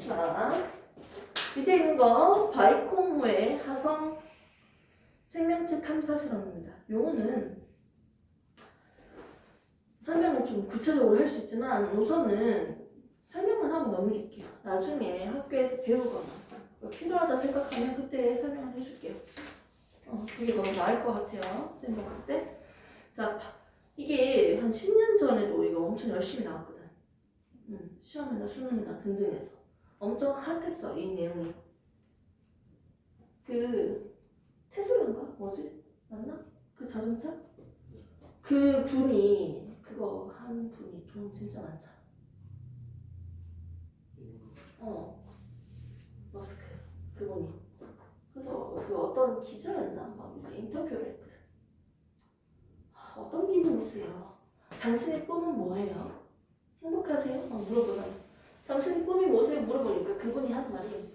자, 밑에 있는 거 바이콩무의 화성 생명체 탐사 실험입니다. 요거는 설명을 좀 구체적으로 할 수 있지만 우선은 설명만 하고 넘길게요. 나중에 학교에서 배우거나 필요하다 생각하면 그때 설명을 해줄게요. 그게 너무 나을 것 같아요. 쌤 봤을 때. 자, 이게 한 10년 전에도 이거 엄청 열심히 나왔거든. 시험이나 수능이나 등등해서 엄청 핫했어, 이 내용이. 그 테슬라인가? 뭐지? 맞나? 그 자동차? 그 분이 그거 한 분이 돈 진짜 많잖아. 머스크 그분이. 그래서 그 어떤 기자였나 막 인터뷰를 했거든. 어떤 기분이세요? 당신의 꿈은 뭐예요? 행복하세요? 막 물어보잖아. 당신의 꿈이 뭐세요? 물어보니까 그분이 하는 말이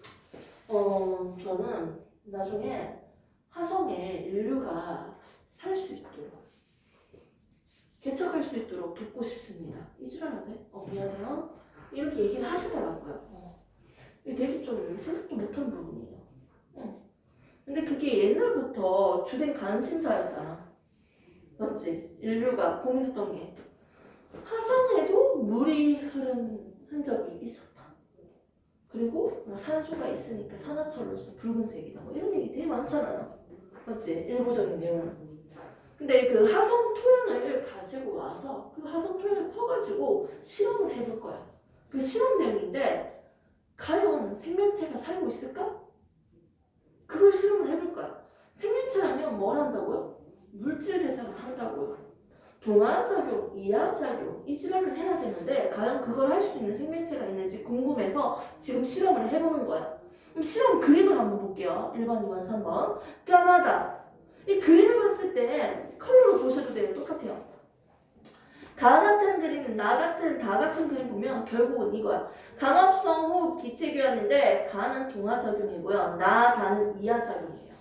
저는 나중에 화성에 인류가 살 수 있도록 개척할 수 있도록 돕고 싶습니다. 이지랄하대? 미안해요. 이렇게 얘기를 하시더라고요. 이게 되게 좀 생각도 못한 부분이에요. 근데 그게 옛날부터 주된 관심사였잖아. 맞지? 인류가 고민했던 게 화성에도 물이 흐른 흔적이 있었다. 그리고 뭐 산소가 있으니까 산화철로서 붉은색이다. 뭐 이런 얘기 되게 많잖아요. 맞지? 일부적인 내용은. 근데 그 화성 토양을 가지고 와서 그 화성 토양을 퍼가지고 실험을 해볼 거야. 그 실험 내용인데 과연 생명체가 살고 있을까? 그걸 실험을 해볼 거야. 생명체라면 뭘 한다고요? 물질 대사를 한다고요. 동화작용, 이하작용, 이 질환을 해야 되는데 과연 그걸 할 수 있는 생명체가 있는지 궁금해서 지금 실험을 해보는 거야. 그럼 실험 그림을 한번 볼게요. 1번, 2번, 3번. 뼈나다. 이 그림을 봤을 때 컬러로 보셔도 돼요. 똑같아요. 다 같은 그림, 나 같은, 다 같은 그림 보면 결국은 이거야. 강압성 호흡 기체 교환인데 가는 동화작용이고요. 나, 다는 이하작용이에요.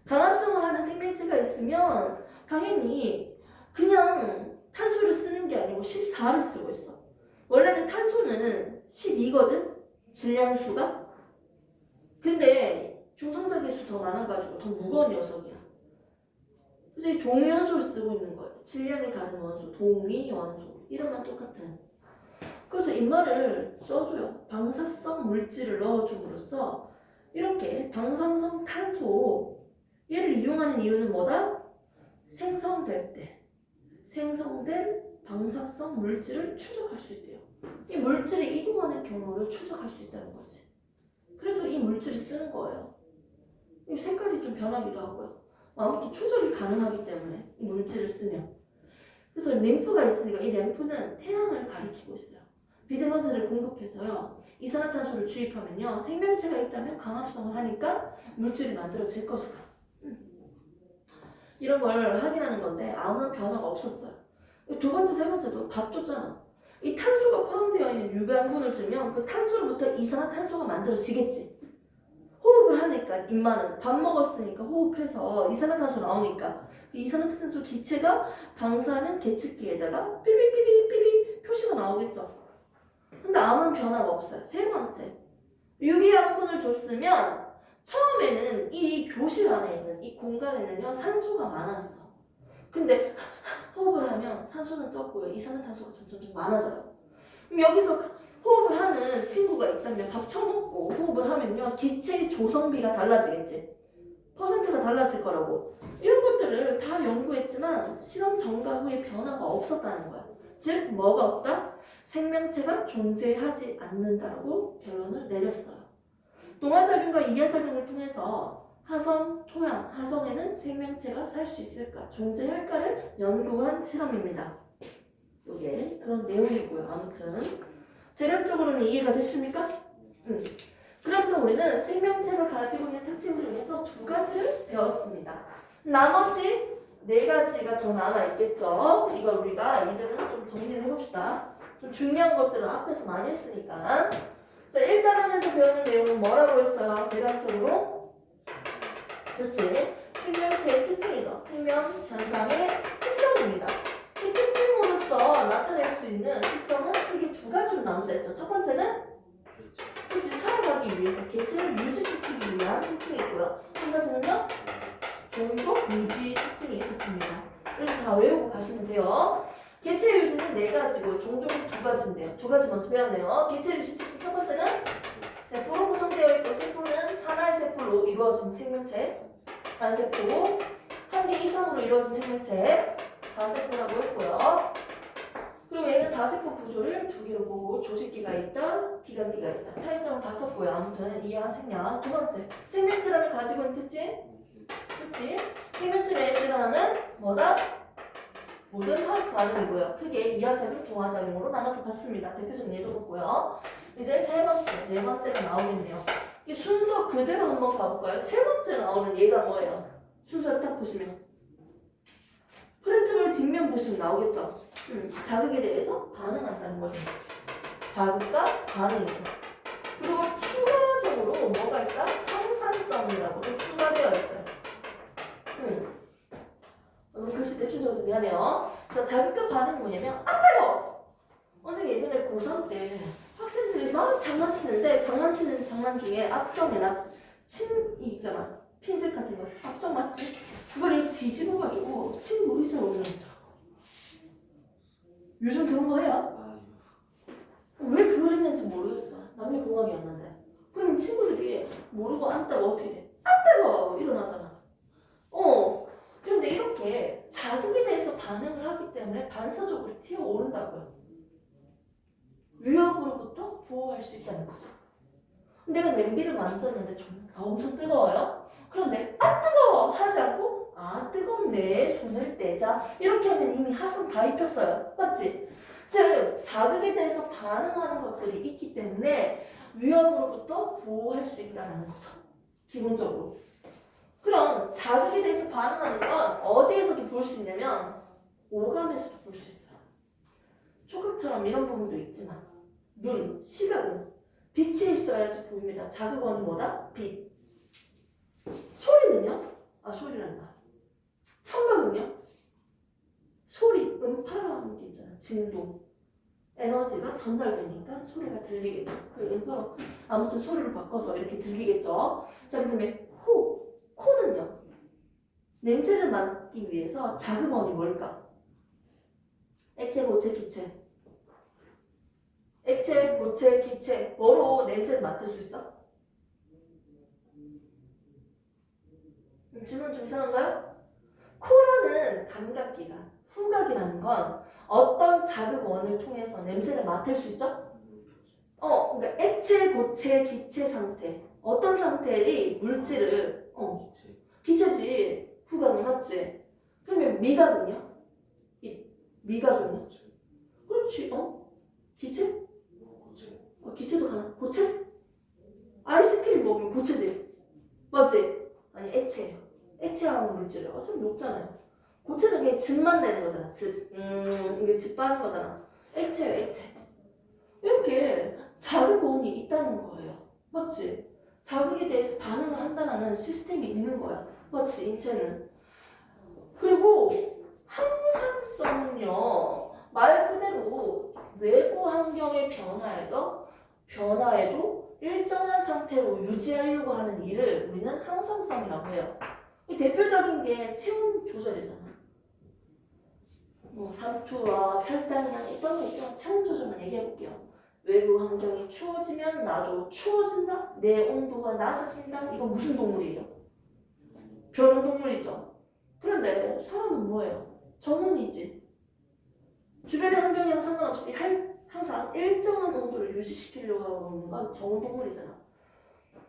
강압성을 하는 생명체가 있으면 당연히 그냥 탄소를 쓰는 게 아니고 14를 쓰고 있어. 원래는 탄소는 12거든? 질량수가? 근데 중성자 계수 더 많아가지고 더 무거운 녀석이야. 그래서 이 동위원소를 쓰고 있는 거예요. 질량이 다른 원소, 동위원소. 이름만 똑같은. 그래서 이 말을 써줘요. 방사성 물질을 넣어줌으로써 이렇게 방사성 탄소 얘를 이용하는 이유는 뭐다? 생성될 때 생성된 방사성 물질을 추적할 수 있대요. 이 물질이 이동하는 경로를 추적할 수 있다는 거지. 그래서 이 물질을 쓰는 거예요. 이 색깔이 좀 변하기도 하고요. 아무튼 추적이 가능하기 때문에 이 물질을 쓰면. 그래서 램프가 있으니까 이 램프는 태양을 가리키고 있어요. 비대너지를 공급해서요. 이산화탄소를 주입하면요. 생명체가 있다면 강압성을 하니까 물질이 만들어질 것이다. 이런 걸 확인하는 건데 아무런 변화가 없었어요. 두 번째, 세 번째도 밥 줬잖아. 이 탄소가 포함되어 있는 유관군을 주면 그 탄소로부터 이산화탄소가 만들어지겠지. 호흡을 하니까 인마는 밥 먹었으니까 호흡해서 이산화탄소 나오니까 그 이산화탄소 기체가 방사하는 계측기에다가 삐비삐비삐비 표시가 나오겠죠. 근데 아무런 변화가 없어요. 세 번째, 유기양분을 줬으면 처음에는 이 교실 안에 있는 이 공간에는요 산소가 많았어. 근데 호흡을 하면 산소는 적고요. 이산화탄소가 점점 좀 많아져요. 그럼 여기서 호흡을 하는 친구가 있다면 밥 처먹고 호흡을 하면요 기체의 조성비가 달라지겠지. 퍼센트가 달라질 거라고. 이런 것들을 다 연구했지만 실험 전과 후에 변화가 없었다는 거야. 즉 뭐가 없다? 생명체가 존재하지 않는다라고 결론을 내렸어요. 동화작용과 이하작용을 통해서 화성, 토양, 화성에는 생명체가 살 수 있을까, 존재할까를 연구한 실험입니다. 이게 그런 내용이고요. 아무튼 대략적으로는 이해가 됐습니까? 그러면서 우리는 생명체가 가지고 있는 특징 중에서 두 가지를 배웠습니다. 나머지 네 가지가 더 남아있겠죠? 이걸 우리가 이제는 좀 정리를 해봅시다. 좀 중요한 것들은 앞에서 많이 했으니까. 자, 1단원에서 배우는 내용은 뭐라고 했어요? 대략적으로? 그렇지. 생명체의 특징이죠. 생명 현상의 특성입니다. 이 특징으로서 나타낼 수 있는 특성은 크게 두 가지로 나눈다 했죠. 첫 번째는 빛을 유지시키기 위한 특징이 있고요. 한 가지는요. 종속 유지 특징이 있었습니다. 이렇게 다 외우고 가시면 돼요. 개체 유지는 4가지고 종족은 2가지인데요. 2가지 먼저 배웠네요. 개체 유지 특징 첫 번째는 세포로 구성되어 있고 세포는 하나의 세포로 이루어진 생명체, 단세포, 한 개 이상으로 이루어진 생명체, 다세포라고 했고요. 그리고 얘는 다세포 구조를 2개로 보고 조직기가 있다, 기관기가 있다. 차이점을 봤었고요. 아무튼 이하 생략. 두 번째, 생명체라면 가지고 있는 특징? 그치? 생명체 내에서 일어나는 뭐다? 모든 화학 반응이고요. 크게 이하작용, 동하작용으로 나눠서 봤습니다. 대표적인 예도 봤고요. 이제 세 번째, 네 번째가 나오겠네요. 이 순서 그대로 한번 봐볼까요? 세 번째 나오는 얘가 뭐예요? 순서를 딱 보시면 프린트볼 뒷면 보시면 나오겠죠? 자극에 대해서 반응한다는 거죠. 자극과 반응이죠. 그리고 추가적으로 뭐가 있다? 항상성이라고도 추가되어 있어요. 글씨 대충 적어서 미안해요. 자, 자극과 반응이 뭐냐면 뜨거워! 선생님 예전에 고3 때 학생들이 막 장난치는데 장난치는 장난 중에 앞정에다 침 있잖아. 핀셋 같은 거. 앞정 맞지? 그걸 이렇게 뒤집어가지고 침 의자로 올려놓더라고. 요즘 그런 거 해요? 왜 그걸 했는지 모르겠어. 남녀공학이었는데. 그럼 친구들이 모르고 앉다가 어떻게 돼? 뜨거워! 일어나잖아. 그런데 이렇게 자극에 대해서 반응을 하기 때문에 반사적으로 튀어오른다고요. 위협으로부터 보호할 수 있다는 거죠. 내가 냄비를 만졌는데 엄청 뜨거워요? 그런데 뜨거워! 하지 않고 뜨겁네, 손을 떼자 이렇게 하면 이미 하성 다 입혔어요. 맞지? 즉 자극에 대해서 반응하는 것들이 있기 때문에 위협으로부터 보호할 수 있다는 거죠. 기본적으로. 그럼 자극에 대해서 반응하는 건 어디에서도 볼 수 있냐면 오감에서도 볼 수 있어요. 촉각처럼 이런 부분도 있지만 눈, 시각은 빛이 있어야지 보입니다. 자극원은 뭐다? 빛. 소리는요? 소리란다. 청각은요? 소리, 음파라는 게 있잖아. 진동. 에너지가 전달되니까 소리가 들리겠죠. 그 음파로 아무튼 소리를 바꿔서 이렇게 들리겠죠. 자, 그 다음에 코는요? 냄새를 맡기 위해서 자극원이 뭘까? 액체, 고체, 기체. 액체, 고체, 기체. 뭐로 냄새를 맡을 수 있어? 질문 좀 이상한가요? 코라는 감각기관, 후각이라는 건 어떤 자극원을 통해서 냄새를 맡을 수 있죠? 그러니까 액체, 고체, 기체 상태. 어떤 상태의 물질을 기체지. 후각은 맞지? 그러면 미각은요? 미각은요? 그렇지. 기체? 기체도 가나? 고체? 아이스크림 먹으면 고체지. 맞지? 아니 액체예요. 액체하고 물질을 어차피 녹잖아요. 고체는 그냥 즙만 내는 거잖아. 즙. 이게 즙 빠는 거잖아. 액체예요, 액체. 이렇게 자극원이 있다는 거예요. 맞지? 자극에 대해서 반응을 한다는 시스템이 있는 거야. 맞지? 인체는. 그리고 항상성은요. 말 그대로 외부 환경의 변화에도 일정한 상태로 유지하려고 하는 일을 우리는 항상성이라고 해요. 대표적인 게 체온 조절이잖아. 상투와 혈당량 이런 거 있죠. 체온 조절만 얘기해 볼게요. 외부 환경이 추워지면 나도 추워진다. 내 온도가 낮아진다. 이거 무슨 동물이에요? 변온동물이죠. 그런데 사람은 뭐예요? 정온이지. 주변의 환경이랑 상관없이 항상 일정한 온도를 유지시키려고 하는 건 정온동물이잖아.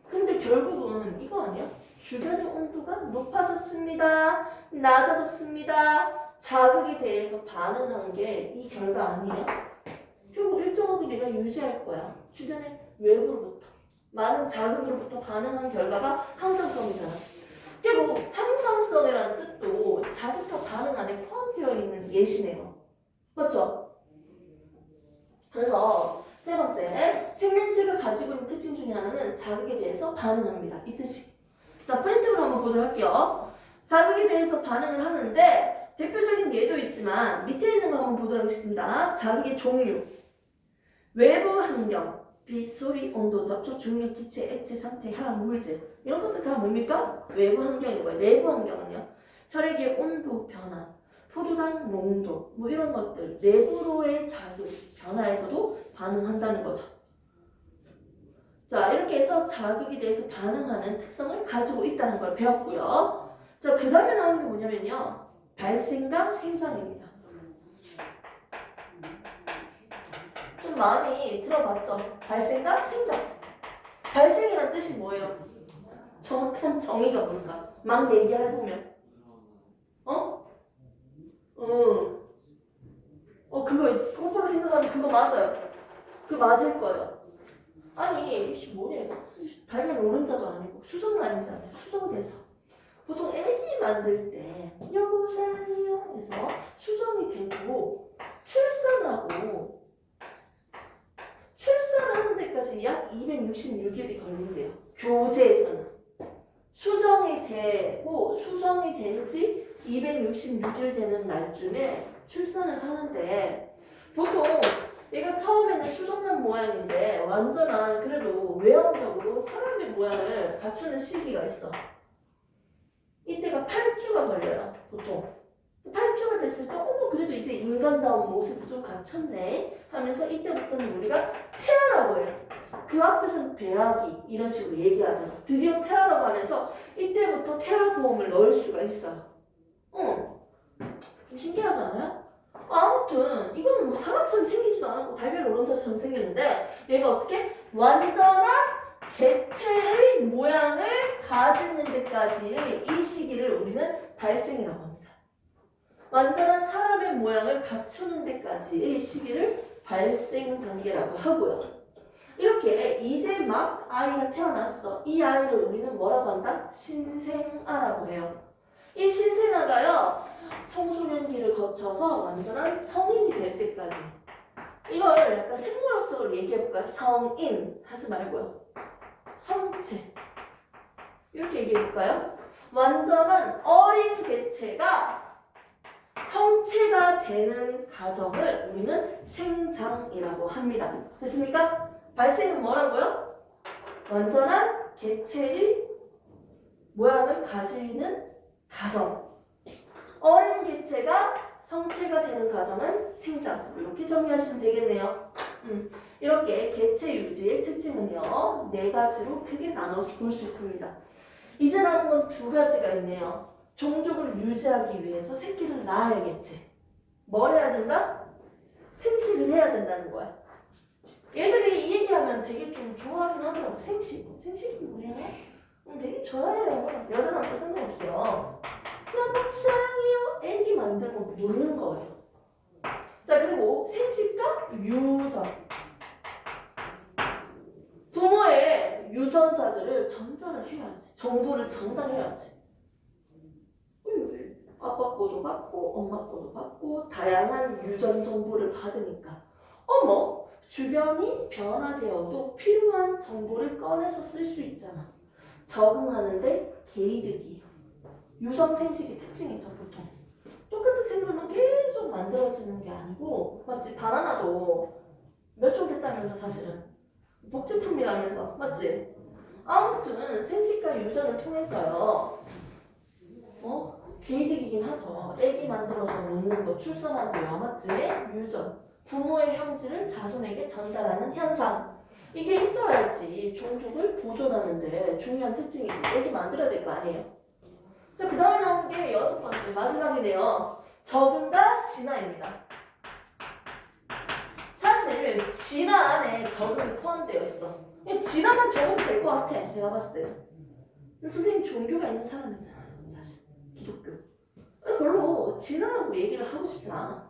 근데 결국은 이거 아니야? 주변의 온도가 높아졌습니다. 낮아졌습니다. 자극에 대해서 반응한 게 이 결과 아니에요? 결국 일정하게 내가 유지할 거야. 주변의 외부로부터. 많은 자극으로부터 반응한 결과가 항상성이잖아. 결국 항상성이라는 뜻도 자극과 반응 안에 포함되어 있는 예시네요. 맞죠? 그래서 세 번째, 생명체가 가지고 있는 특징 중에 하나는 자극에 대해서 반응합니다. 이 뜻이. 자, 프린트로 한번 보도록 할게요. 자극에 대해서 반응을 하는데 대표적인 예도 있지만 밑에 있는 거 한번 보도록 하겠습니다. 자극의 종류, 외부 환경, 빛, 소리, 온도, 접촉, 중력, 기체, 액체, 상태, 화학, 물질 이런 것들 다 뭡니까? 외부 환경인 거예요. 내부 환경은요. 혈액의 온도 변화, 포도당 농도 뭐 이런 것들 내부로의 자극, 변화에서도 반응한다는 거죠. 자, 이렇게 해서 자극에 대해서 반응하는 특성을 가지고 있다는 걸 배웠고요. 자, 그 다음에 나오는 게 뭐냐면요. 발생과 생장입니다. 좀 많이 들어봤죠? 발생과 생장. 발생이란 뜻이 뭐예요? 정확한 정의가 뭘까? 막 얘기해보면 그거 오빠가 생각하는 그거 맞아요. 그거 맞을 거예요. 아니 뭐냐 달걀 노른자도 아니고 수정은 아니잖아요. 수정돼서 보통 애기 만들 때 여보세요 해서 수정이 되고 출산하는 데까지 약 266일이 걸린대요. 교제에서는 수정이 된 지 266일 되는 날쯤에 출산을 하는데 보통 얘가 처음에는 수정란 모양인데 완전한 그래도 외형적으로 사람의 모양을 갖추는 시기가 있어. 이때가 8주가 걸려요. 보통 8주가 됐을 때 어머 그래도 이제 인간다운 모습이 좀 갖췄네 하면서 이때부터는 우리가 태아라고 해요. 그 앞에서는 배아기 이런 식으로 얘기하는 거. 드디어 태아라고 하면서 이때부터 태아보험을 넣을 수가 있어요. 신기하지 않아요? 아무튼 이거는 뭐 사람처럼 생기지도 않았고 달걀 노른자처럼 생겼는데 얘가 어떻게 완전한 개체의 모양을 가지는 데까지의 이 시기를 우리는 발생이라고 합니다. 완전한 사람의 모양을 갖추는 데까지의 시기를 발생 단계라고 하고요. 이렇게 이제 막 아이가 태어났어. 이 아이를 우리는 뭐라고 한다? 신생아라고 해요. 이 신생아가요. 청소년기를 거쳐서 완전한 성인이 될 때까지 이걸 약간 생물학적으로 얘기해볼까요? 성인 하지 말고요. 성체 이렇게 얘기해볼까요? 완전한 어린 개체가 성체가 되는 과정을 우리는 생장이라고 합니다. 됐습니까? 발생은 뭐라고요? 완전한 개체의 모양을 가지는 과정. 어린 개체가 성체가 되는 과정은 생장. 이렇게 정리하시면 되겠네요. 이렇게 개체 유지의 특징은요. 4가지로 크게 나눠서 볼 수 있습니다. 이제 남은 건 2가지가 있네요. 종족을 유지하기 위해서 새끼를 낳아야겠지. 뭘 해야 된다? 생식을 해야 된다는 거야. 얘들이 이 얘기하면 되게 좀 좋아하긴 하더라고. 생식이 뭐예요? 되게 좋아해요. 여자 남자 상관없어요. 너무 사랑해요. 애기 만들고 노는 거예요. 자, 그리고 생식과 유전. 부모의 유전자들을 전달을 해야지. 정보를 전달해야지. 아빠 거도 받고 엄마 거도 받고 다양한 유전 정보를 받으니까 어머 주변이 변화되어도 필요한 정보를 꺼내서 쓸 수 있잖아. 적응하는데 개이득이에요. 유성생식의 특징이죠. 보통 똑같은 생물만 계속 만들어지는 게 아니고 맞지? 바나나도 몇 종 됐다면서 사실은 복제품이라면서 맞지? 아무튼 생식과 유전을 통해서요 개이득이긴 하죠. 애기 만들어서 노는 거 출산하고요 맞지? 유전 부모의 형질을 자손에게 전달하는 현상 이게 있어야지 종족을 보존하는데 중요한 특징이지. 애기 만들어야 될 거 아니에요. 자, 그 다음에 나오는 게 6번째 마지막이네요. 적응과 진화입니다. 사실 진화 안에 적응이 포함되어 있어. 진화만 적응이 될 것 같아. 내가 봤을 때는. 근데 선생님 종교가 있는 사람이잖아요. 사실 기독교. 별로 진화라고 얘기를 하고 싶진 않아.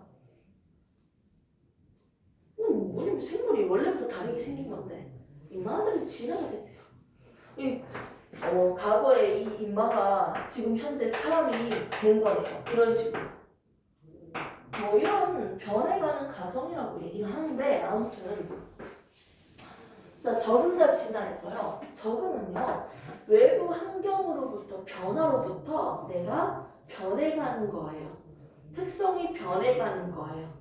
뭐냐면 생물이 원래부터 다르게 생긴 건데 인마들은 진화가 됐대요. 과거에 이 인마가 지금 현재 사람이 된 거네요. 이런 식으로. 뭐 이런 변해가는 과정이라고 얘기를 하는데 아무튼 자 적응과 진화에서요. 적응은요. 외부 환경으로부터 변화로부터 내가 변해가는 거예요. 특성이 변해가는 거예요.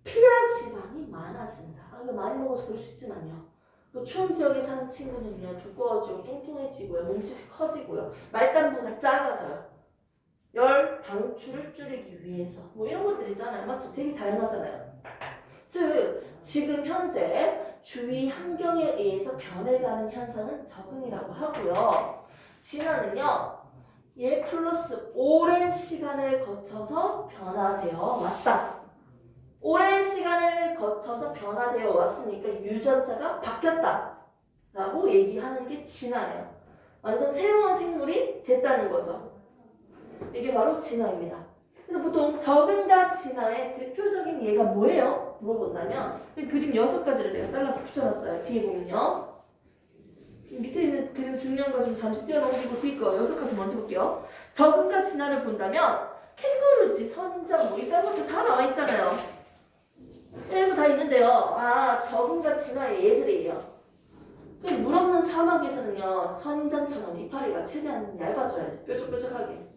피하 지방이 많아진다. 아, 이거 많이 먹어서 그럴 수 있지만요. 그 추운 지역에 사는 친구는요, 두꺼워지고 뚱뚱해지고요, 몸집이 커지고요, 말단부가 작아져요. 열 방출을 줄이기 위해서 뭐 이런 것들 있잖아요. 맞죠? 되게 다양하잖아요. 즉 지금 현재 주위 환경에 의해서 변해가는 현상은 적응이라고 하고요. 진화는요. 얘 플러스 오랜 시간을 거쳐서 변화되어 왔다. 오랜 시간을 거쳐서 변화되어 왔으니까 유전자가 바뀌었다 라고 얘기하는 게 진화예요. 완전 새로운 생물이 됐다는 거죠. 이게 바로 진화입니다. 그래서 보통 적응과 진화의 대표적인 예가 뭐예요? 물어본다면 지금 그림 6가지를 내가 잘라서 붙여놨어요. 뒤에 보면요. 밑에 있는 그림 중요한 거 좀 잠시 띄워놓고 뒤거 6가지 먼저 볼게요. 적응과 진화를 본다면 캥거루지, 선인장 뭐 이딴 것도 다 나와 있잖아요. 이런 거 다 있는데요. 아, 적응과 진화의 예들이에요. 물 없는 사막에서는요, 선인장처럼 이파리가 최대한 얇아져야지, 뾰족뾰족하게.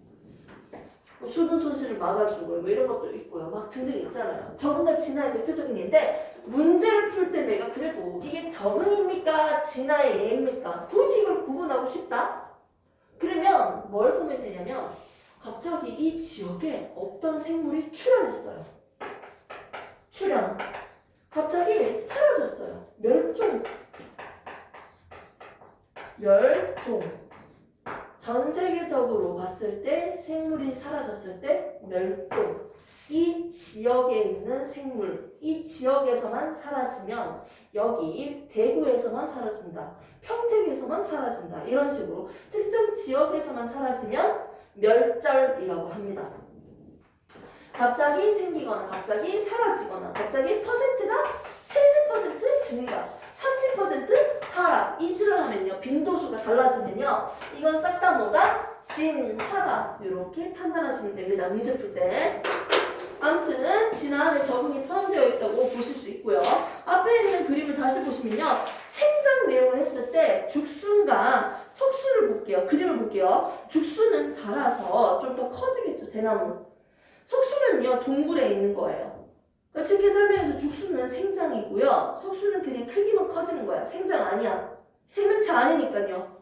뭐 수분 손실을 막아주고 뭐 이런 것도 있고요. 막 등등 있잖아요. 적응과 진화의 대표적인 예인데 문제를 풀 때 내가 그래도 이게 적응입니까? 진화의 예입니까? 굳이 이걸 구분하고 싶다? 그러면 뭘 보면 되냐면 갑자기 이 지역에 어떤 생물이 출현했어요. 출현. 갑자기 사라졌어요. 멸종. 전 세계적으로 봤을 때 생물이 사라졌을 때 멸종. 이 지역에 있는 생물, 이 지역에서만 사라지면 여기 대구에서만 사라진다. 평택에서만 사라진다. 이런 식으로 특정 지역에서만 사라지면 멸절이라고 합니다. 갑자기 생기거나 갑자기 사라지거나 갑자기 퍼센트가 70% 증가, 30% 하락, 이치를 하면요. 빈도수가 달라지면요. 이건 싹 다 뭐다? 진하다. 이렇게 판단하시면 됩니다. 문제 풀 때. 아무튼 진화 안에 적응이 포함되어 있다고 보실 수 있고요. 앞에 있는 그림을 다시 보시면요. 생장 내용을 했을 때 죽순과 석순을 볼게요. 그림을 볼게요. 죽순은 자라서 좀 더 커지겠죠. 대나무. 석순은요. 동굴에 있는 거예요. 그러니까 쉽게 설명해서 죽순은 생장이고요. 석순은 그냥 크기만 커지는 거야. 생장 아니야. 생명체 아니니까요.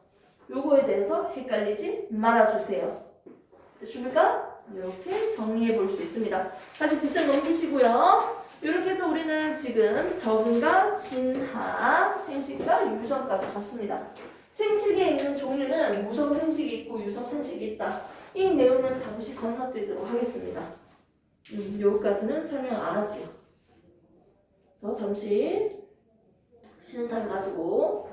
요거에 대해서 헷갈리지 말아주세요. 됐습니까? 이렇게 정리해 볼 수 있습니다. 다시 뒷장 넘기시고요. 이렇게 해서 우리는 지금 적응과 진화, 생식과 유전까지 봤습니다. 생식에 있는 종류는 무성 생식이 있고 유성 생식이 있다. 이 내용은 잠시 건너뛰도록 하겠습니다. 여기까지는 설명 안 할게요. 그래서 잠시 쉬는 타임 가지고